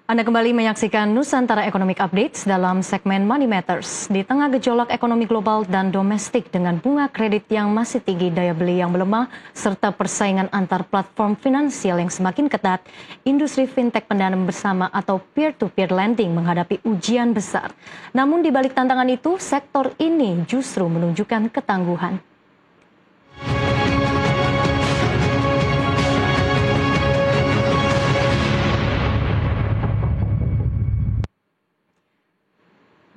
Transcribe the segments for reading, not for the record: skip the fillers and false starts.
Anda kembali menyaksikan Nusantara Economic Updates dalam segmen Money Matters. Di tengah gejolak ekonomi global dan domestik dengan bunga kredit yang masih tinggi, daya beli yang melemah, serta persaingan antar platform finansial yang semakin ketat, industri fintech pendanaan bersama atau peer-to-peer lending menghadapi ujian besar. Namun di balik tantangan itu, sektor ini justru menunjukkan ketangguhan.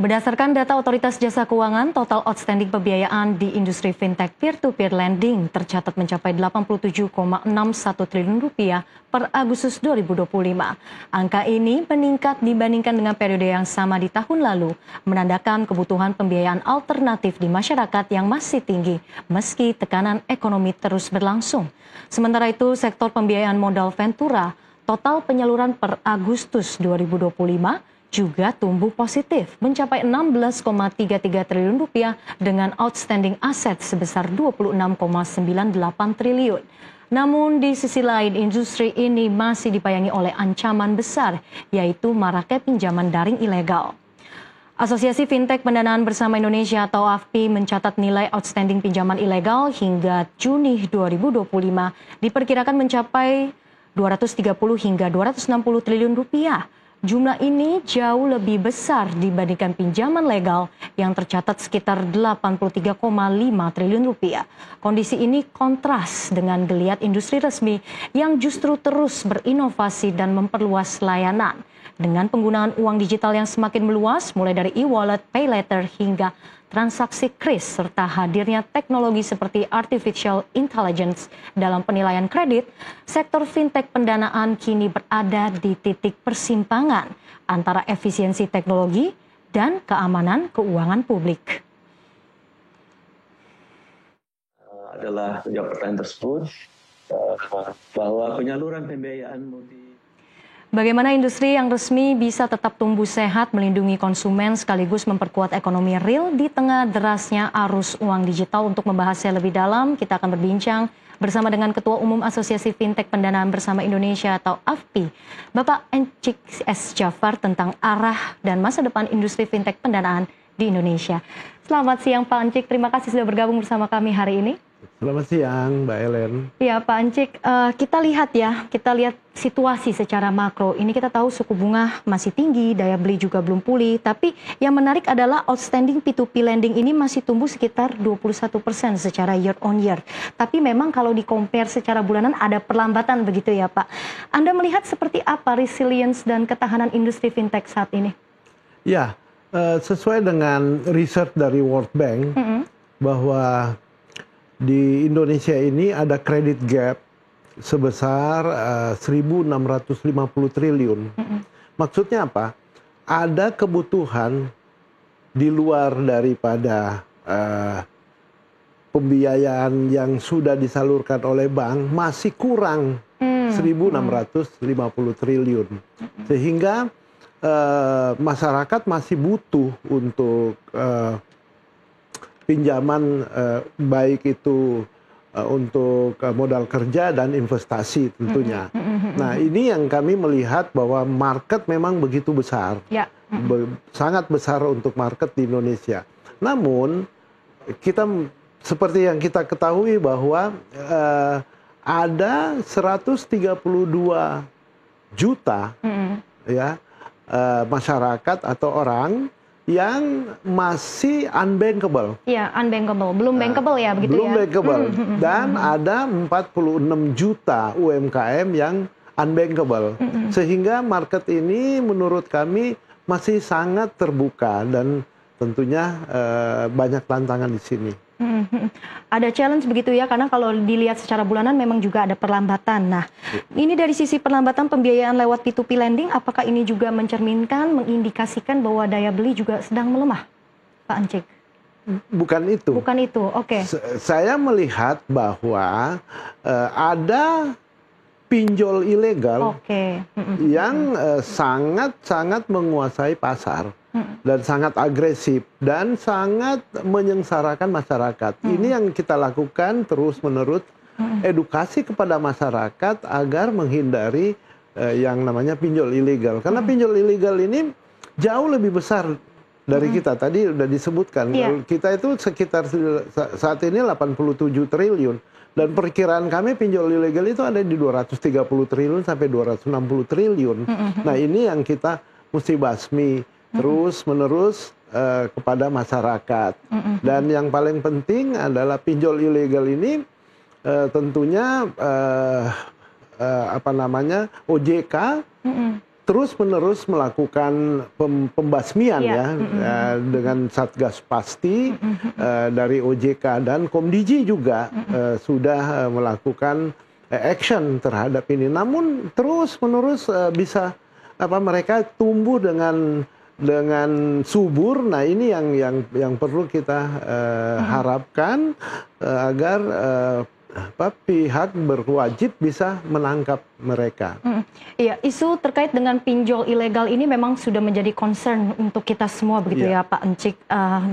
Berdasarkan data Otoritas Jasa Keuangan, total outstanding pembiayaan di industri fintech peer-to-peer lending tercatat mencapai 87,61 triliun rupiah per Agustus 2025. Angka ini meningkat dibandingkan dengan periode yang sama di tahun lalu, menandakan kebutuhan pembiayaan alternatif di masyarakat yang masih tinggi, meski tekanan ekonomi terus berlangsung. Sementara itu, sektor pembiayaan modal Ventura, total penyaluran per Agustus 2025 juga tumbuh positif, mencapai 16,33 triliun rupiah dengan outstanding aset sebesar 26,98 triliun. Namun di sisi lain, industri ini masih dibayangi oleh ancaman besar, yaitu maraknya pinjaman daring ilegal. Asosiasi Fintech Pendanaan Bersama Indonesia atau AFPI mencatat nilai outstanding pinjaman ilegal hingga Juni 2025 diperkirakan mencapai 230 hingga 260 triliun rupiah. Jumlah ini jauh lebih besar dibandingkan pinjaman legal yang tercatat sekitar 83,5 triliun rupiah. Kondisi ini kontras dengan geliat industri resmi yang justru terus berinovasi dan memperluas layanan. Dengan penggunaan uang digital yang semakin meluas, mulai dari e-wallet, pay later, hingga transaksi kris, serta hadirnya teknologi seperti artificial intelligence dalam penilaian kredit, sektor fintech pendanaan kini berada di titik persimpangan antara efisiensi teknologi dan keamanan keuangan publik. Adalah menjawab pertanyaan tersebut bahwa penyaluran pembiayaan Bagaimana industri yang resmi bisa tetap tumbuh sehat, melindungi konsumen, sekaligus memperkuat ekonomi real di tengah derasnya arus uang digital? Untuk membahasnya lebih dalam, kita akan berbincang bersama dengan Ketua Umum Asosiasi Fintech Pendanaan Bersama Indonesia atau AFPI, Bapak Encik S. Jafar, tentang arah dan masa depan industri fintech pendanaan di Indonesia. Selamat siang Pak Encik, terima kasih sudah bergabung bersama kami hari ini. Selamat siang, Mbak Ellen. Ya, Pak Encik, kita lihat situasi secara makro. Ini kita tahu suku bunga masih tinggi, daya beli juga belum pulih. Tapi yang menarik adalah outstanding P2P lending ini masih tumbuh sekitar 21% secara year on year. Tapi memang kalau di-compare secara bulanan ada perlambatan begitu ya, Pak. Anda melihat seperti apa resilience dan ketahanan industri fintech saat ini? Ya, sesuai dengan riset dari World Bank, bahwa di Indonesia ini ada credit gap sebesar 1.650 triliun. Maksudnya apa? Ada kebutuhan di luar daripada pembiayaan yang sudah disalurkan oleh bank masih kurang 1.650 triliun. Sehingga masyarakat masih butuh untuk pinjaman, baik itu untuk modal kerja dan investasi tentunya. Nah, ini yang kami melihat bahwa market memang begitu besar, sangat besar untuk market di Indonesia. Namun kita seperti yang kita ketahui bahwa ada 132 juta masyarakat atau orang yang masih unbankable. Ya, unbankable. Belum bankable ya, begitu belum ya? Belum bankable. Dan ada 46 juta UMKM yang unbankable. Sehingga market ini menurut kami masih sangat terbuka dan tentunya banyak tantangan di sini. Ada challenge begitu ya, karena kalau dilihat secara bulanan memang juga ada perlambatan. Nah, ini dari sisi perlambatan pembiayaan lewat P2P lending, apakah ini juga mencerminkan, mengindikasikan bahwa daya beli juga sedang melemah, Pak Encik? Bukan itu. Bukan itu, oke. Saya melihat bahwa ada pinjol ilegal yang sangat menguasai pasar. Dan sangat agresif dan sangat menyengsarakan masyarakat. Ini yang kita lakukan terus-menerus, edukasi kepada masyarakat agar menghindari yang namanya pinjol ilegal. Karena pinjol ilegal ini jauh lebih besar dari kita. Tadi udah disebutkan. Kalau kita itu sekitar saat ini 87 triliun. Dan perkiraan kami pinjol ilegal itu ada di 230 triliun sampai 260 triliun. Nah ini yang kita mesti basmi terus-menerus kepada masyarakat. Dan yang paling penting adalah pinjol ilegal ini tentunya OJK terus-menerus melakukan pembasmian dengan Satgas Pasti dari OJK, dan Komdiji juga sudah melakukan action terhadap ini. Namun terus-menerus bisa mereka tumbuh dengan subur. Nah ini yang perlu kita harapkan agar pihak berwajib bisa menangkap mereka. Iya, isu terkait dengan pinjol ilegal ini memang sudah menjadi concern untuk kita semua begitu ya Pak Encik.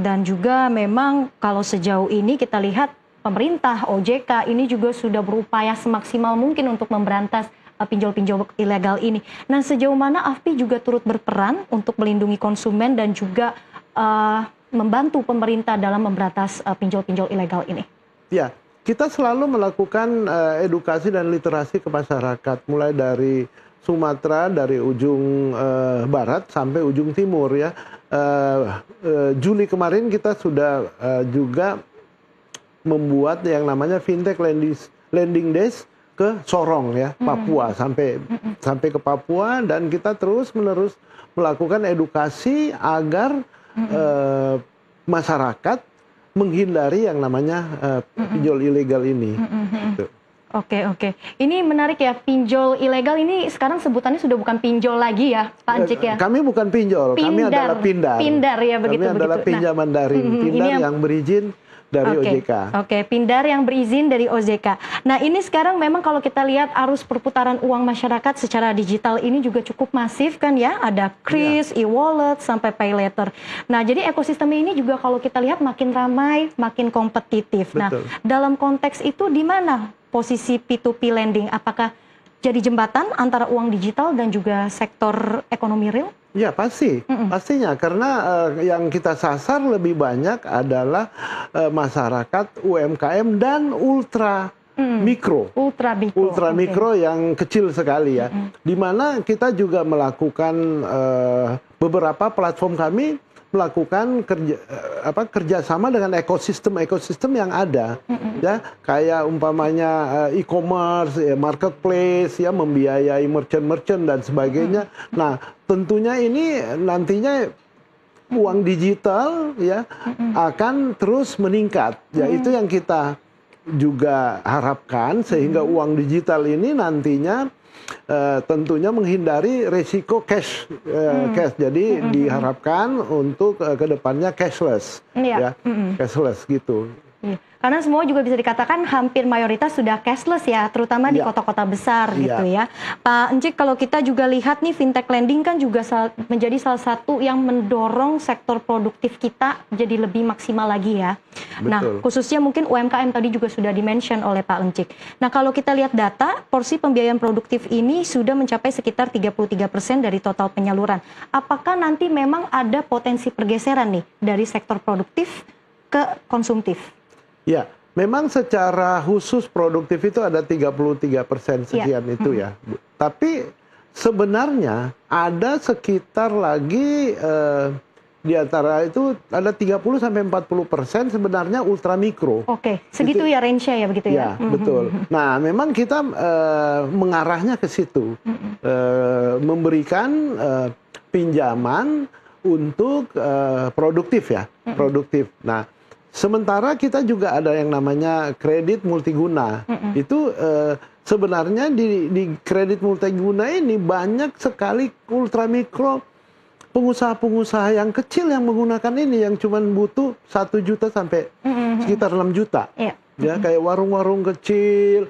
Dan juga memang kalau sejauh ini kita lihat pemerintah, OJK ini juga sudah berupaya semaksimal mungkin untuk memberantas pinjol-pinjol ilegal ini. Nah sejauh mana AFPI juga turut berperan untuk melindungi konsumen dan juga membantu pemerintah dalam memberantas pinjol-pinjol ilegal ini? Ya. Kita selalu melakukan edukasi dan literasi ke masyarakat, mulai dari Sumatera, dari ujung barat sampai ujung timur ya. Juli kemarin kita sudah juga membuat yang namanya Fintech Lending Days ke Sorong ya, Papua, sampai ke Papua, dan kita terus-menerus melakukan edukasi agar masyarakat menghindari yang namanya pinjol ilegal ini. Oke. Ini menarik ya, pinjol ilegal ini sekarang sebutannya sudah bukan pinjol lagi ya, Pak Encik ya? Kami bukan pinjol, kami adalah pindar. Pindar ya, begitu. Kami adalah pinjaman daring, pindar yang berizin dari OJK. Pindar yang berizin dari OJK. Nah ini sekarang memang kalau kita lihat arus perputaran uang masyarakat secara digital ini juga cukup masif kan ya. Ada Kris, e-wallet, sampai pay later. Nah jadi ekosistem ini juga kalau kita lihat makin ramai, makin kompetitif. Betul. Nah dalam konteks itu di mana posisi P2P lending? Apakah jadi jembatan antara uang digital dan juga sektor ekonomi real? Ya pasti, pastinya, karena yang kita sasar lebih banyak adalah masyarakat UMKM dan ultra mikro. Ultra mikro yang kecil sekali ya. Di mana kita juga melakukan beberapa platform kami melakukan kerjasama dengan ekosistem yang ada, ya, kayak umpamanya e-commerce, marketplace, ya, membiayai merchant dan sebagainya. Nah, tentunya ini nantinya uang digital ya akan terus meningkat. Ya, itu yang kita juga harapkan, sehingga uang digital ini nantinya tentunya menghindari resiko cash. Jadi diharapkan untuk kedepannya cashless, ya, cashless gitu. Karena semua juga bisa dikatakan hampir mayoritas sudah cashless ya, terutama di kota-kota besar gitu ya. Pak Encik, kalau kita juga lihat nih fintech lending kan juga menjadi salah satu yang mendorong sektor produktif kita jadi lebih maksimal lagi ya. Betul. Nah khususnya mungkin UMKM tadi juga sudah dimention oleh Pak Encik. Nah kalau kita lihat data, porsi pembiayaan produktif ini sudah mencapai sekitar 33% dari total penyaluran. Apakah nanti memang ada potensi pergeseran nih dari sektor produktif ke konsumtif? Ya, memang secara khusus produktif itu ada 33% sekian itu ya. Tapi sebenarnya ada sekitar lagi di antara itu ada 30-40% sebenarnya ultramikro. Oke, segitu ya range-nya ya begitu ya? Ya, betul. Nah, memang kita mengarahnya ke situ. Memberikan pinjaman untuk produktif ya, produktif. Nah, sementara kita juga ada yang namanya kredit multiguna. Itu sebenarnya di kredit multiguna ini banyak sekali ultramikro, pengusaha-pengusaha yang kecil yang menggunakan ini, yang cuma butuh 1 juta sampai sekitar 6 juta. Ya, kayak warung-warung kecil,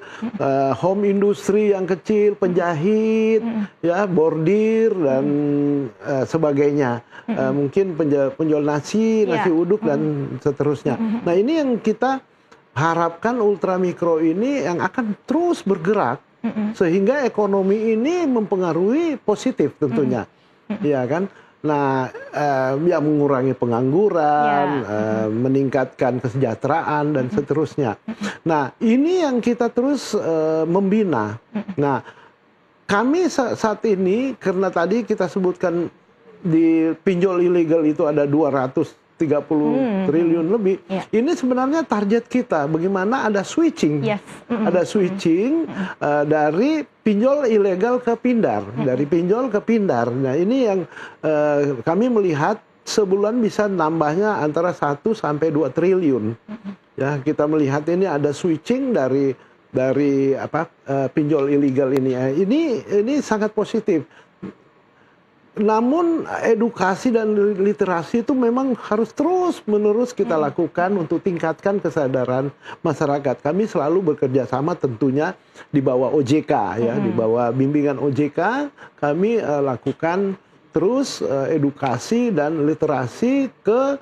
home industry yang kecil, penjahit, ya, bordir dan sebagainya. Mungkin penjual nasi uduk dan seterusnya. Nah, ini yang kita harapkan ultramikro ini yang akan terus bergerak sehingga ekonomi ini mempengaruhi positif tentunya, ya kan? Nah, ya mengurangi pengangguran, meningkatkan kesejahteraan dan seterusnya. Nah, ini yang kita terus membina. Nah, kami saat ini karena tadi kita sebutkan di pinjol ilegal itu ada 230 triliun lebih. Ini sebenarnya target kita, bagaimana ada switching, ada switching dari pinjol ilegal ke pindar, dari pinjol ke pindar. Nah ini yang kami melihat sebulan bisa nambahnya antara 1 sampai 2 triliun. Ya kita melihat ini ada switching dari pinjol ilegal ini. Ini sangat positif. Namun edukasi dan literasi itu memang harus terus-menerus kita lakukan untuk tingkatkan kesadaran masyarakat. Kami selalu bekerja sama tentunya di bawah OJK ya, di bawah bimbingan OJK kami lakukan terus edukasi dan literasi ke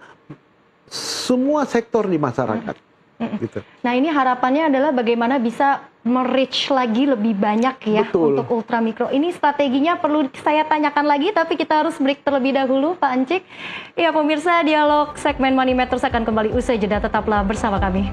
semua sektor di masyarakat. Gitu. Nah ini harapannya adalah bagaimana bisa merich lagi lebih banyak ya. Betul. Untuk ultra mikro. Ini strateginya perlu saya tanyakan lagi, tapi kita harus break terlebih dahulu Pak Encik. Ya pemirsa, dialog segmen Money Matters akan kembali usai jeda, tetaplah bersama kami.